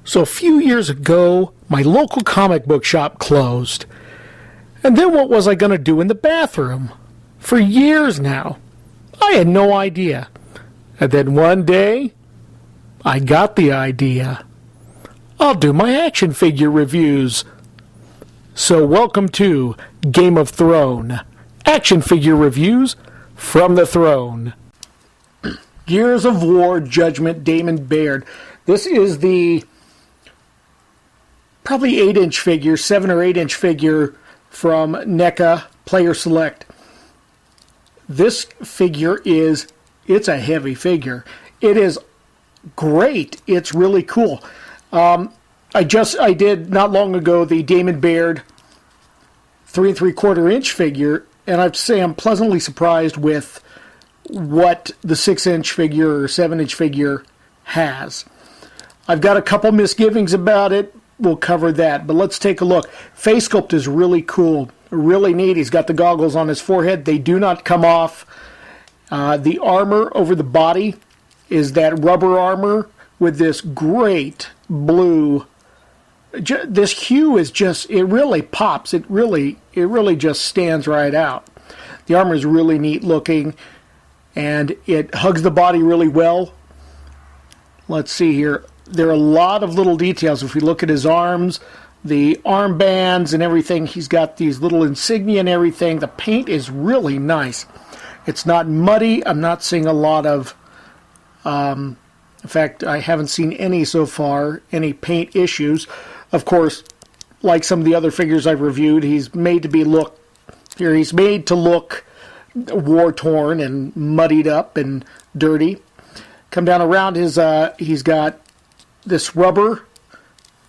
So a few years ago, my local comic book shop closed. And then what was I going to do in the bathroom? For years now, I had no idea. And then one day, I got the idea. I'll do my action figure reviews. So welcome to Game of Throne, action figure reviews from the throne. Gears of War Judgment, Damon Baird. This is the probably 8-inch figure, 7 or 8-inch figure from NECA Player Select. This figure it's a heavy figure. It is great. It's really cool. I did not long ago the Damon Baird 3 3/4 inch figure, and I have to say I'm pleasantly surprised with what the 6-inch figure or 7-inch figure has. I've got a couple misgivings about it. We'll cover that, but let's take a look. Face sculpt is really cool, really neat. He's got the goggles on his forehead. They do not come off. The armor over the body is that rubber armor with this great blue. This hue is just, it really pops. It really just stands right out. The armor is really neat looking, and it hugs the body really well. Let's see here. There are a lot of little details. If we look at his arms, the armbands and everything, he's got these little insignia and everything. The paint is really nice. It's not muddy. I'm not seeing a lot of, in fact, I haven't seen any so far, any paint issues. Of course, like some of the other figures I've reviewed, he's made to look war-torn and muddied up and dirty. Come down around his, he's got this rubber,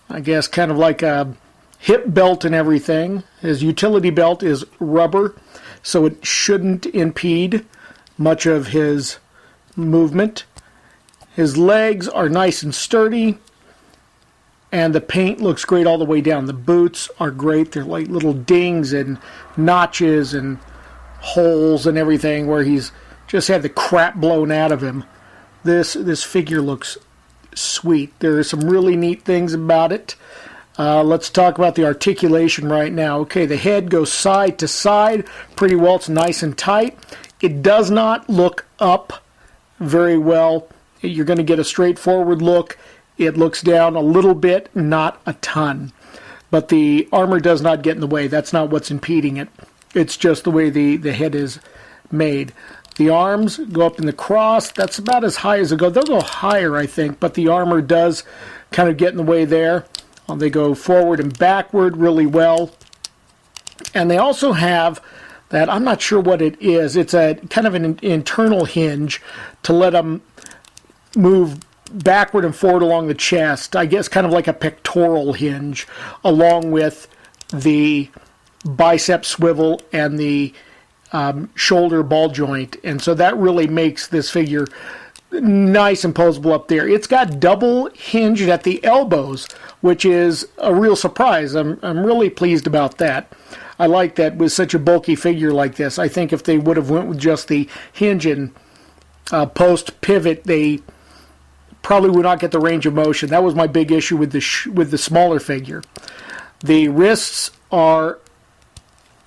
I guess kind of like a hip belt and everything. His utility belt is rubber, so it shouldn't impede much of his movement. His legs are nice and sturdy, and the paint looks great all the way down. The boots are great. They're like little dings and notches and holes and everything where he's just had the crap blown out of him. This figure looks sweet. There are some really neat things about it. Let's talk about the articulation right now. Okay, the head goes side to side pretty well. It's nice and tight. It does not look up very well. You're going to get a straightforward look. It looks down a little bit, not a ton. But the armor does not get in the way. That's not what's impeding it. It's just the way the head is made. The arms go up in the cross. That's about as high as they go. They'll go higher, I think, but the armor does kind of get in the way there. They go forward and backward really well. And they also have that, I'm not sure what it is. It's a kind of an internal hinge to let them move backward and forward along the chest. I guess kind of like a pectoral hinge, along with the bicep swivel and the shoulder ball joint, and so that really makes this figure nice and posable up there. It's got double hinged at the elbows, which is a real surprise. I'm really pleased about that. I like that with such a bulky figure like this. I think if they would have went with just the hinge and post pivot, they probably would not get the range of motion. That was my big issue with the smaller figure. The wrists are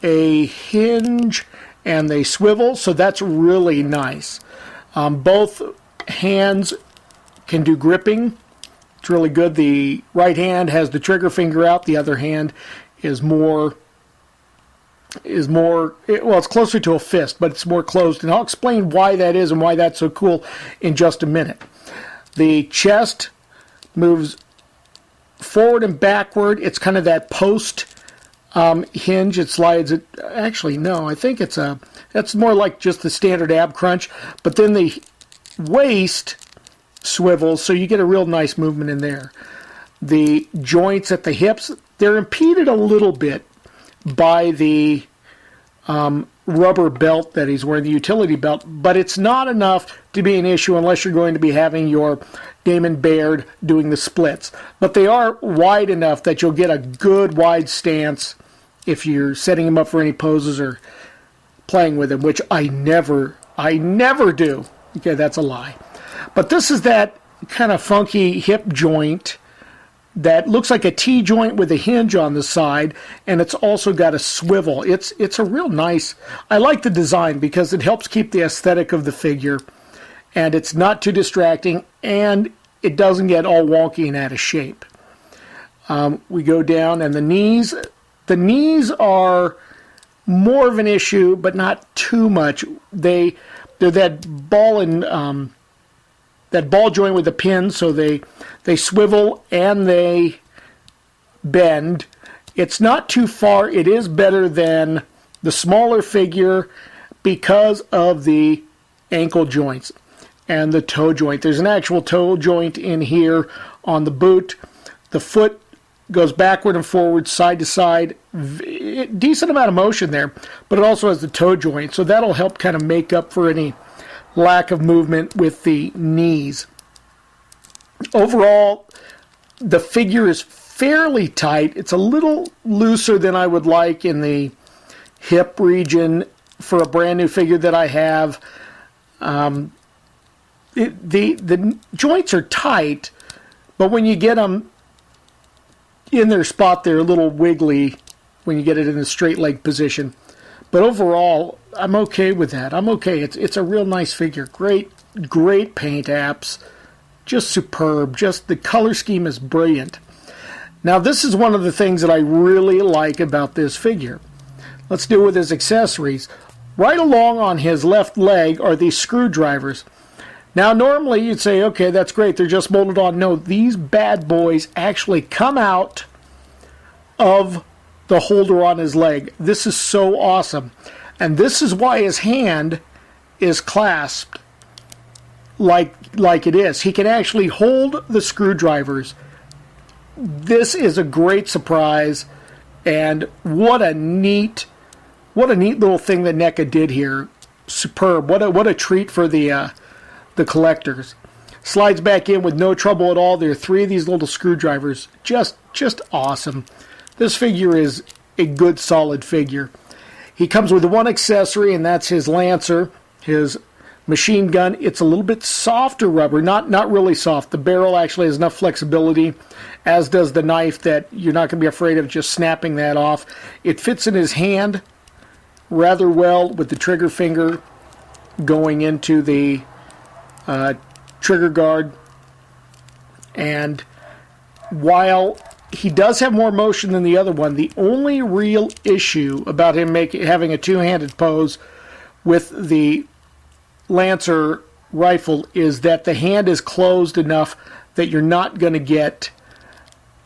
a hinge and they swivel, so that's really nice. Both hands can do gripping. It's really good. The right hand has the trigger finger out. The other hand is more, well, it's closer to a fist, but it's more closed. And I'll explain why that is and why that's so cool in just a minute. The chest moves forward and backward. It's kind of that post hinge. It slides it. Actually, no, I think that's more like just the standard ab crunch. But then the waist swivels, so you get a real nice movement in there. The joints at the hips, they're impeded a little bit by the rubber belt that he's wearing, the utility belt, but it's not enough to be an issue unless you're going to be having your Damon Baird doing the splits. But they are wide enough that you'll get a good wide stance if you're setting him up for any poses or playing with him, which I never do. Okay, that's a lie. But this is that kind of funky hip joint that looks like a T-joint with a hinge on the side, and it's also got a swivel. It's a real nice, I like the design because it helps keep the aesthetic of the figure, and it's not too distracting, and it doesn't get all wonky and out of shape. We go down, and the knees are more of an issue, but not too much. They're that ball joint with the pin, so they swivel and they bend. It's not too far. It is better than the smaller figure because of the ankle joints and the toe joint. There's an actual toe joint in here on the boot. The foot goes backward and forward, side to side. Decent amount of motion there, but it also has the toe joint, so that'll help kind of make up for any lack of movement with the knees. Overall, the figure is fairly tight. It's a little looser than I would like in the hip region for a brand new figure that I have. The joints are tight, but when you get them in their spot, they're a little wiggly when you get it in the straight leg position. But overall, I'm okay with that. I'm okay. It's a real nice figure. Great paint apps. Just superb. Just the color scheme is brilliant. Now, this is one of the things that I really like about this figure. Let's deal with his accessories. Right along on his left leg are these screwdrivers. Now, normally you'd say, okay, that's great. They're just molded on. No, these bad boys actually come out of the holder on his leg. This is so awesome. And this is why his hand is clasped like it is. He can actually hold the screwdrivers. This is a great surprise, and what a neat little thing that NECA did here. Superb. What a treat for the collectors. Slides back in with no trouble at all. There are 3 of these little screwdrivers. Just awesome. This figure is a good, solid figure. He comes with one accessory, and that's his Lancer, his machine gun. It's a little bit softer rubber, not really soft. The barrel actually has enough flexibility, as does the knife, that you're not going to be afraid of just snapping that off. It fits in his hand rather well with the trigger finger going into the trigger guard. And while he does have more motion than the other one, the only real issue about him having a two-handed pose with the Lancer rifle is that the hand is closed enough that you're not going to get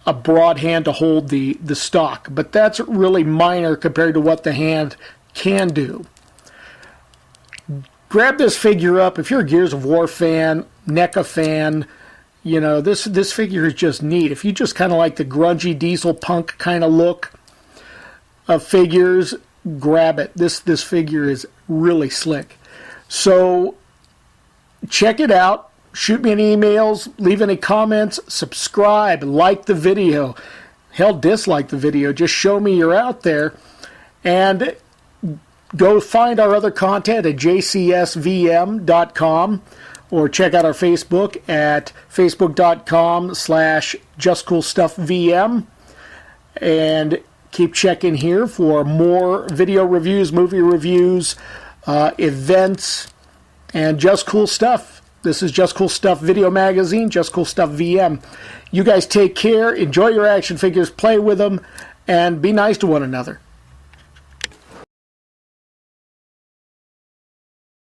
a broad hand to hold the stock. But that's really minor compared to what the hand can do. Grab this figure up. If you're a Gears of War fan, NECA fan, you know, this figure is just neat. If you just kind of like the grungy diesel punk kind of look of figures, grab it. This figure is really slick. So check it out. Shoot me any emails. Leave any comments. Subscribe. Like the video. Hell, dislike the video. Just show me you're out there. And go find our other content at Jcsvm.com. Or check out our Facebook at facebook.com/justcoolstuffvm. And keep checking here for more video reviews, movie reviews, events, and Just Cool Stuff. This is Just Cool Stuff Video Magazine, Just Cool Stuff VM. You guys take care, enjoy your action figures, play with them, and be nice to one another.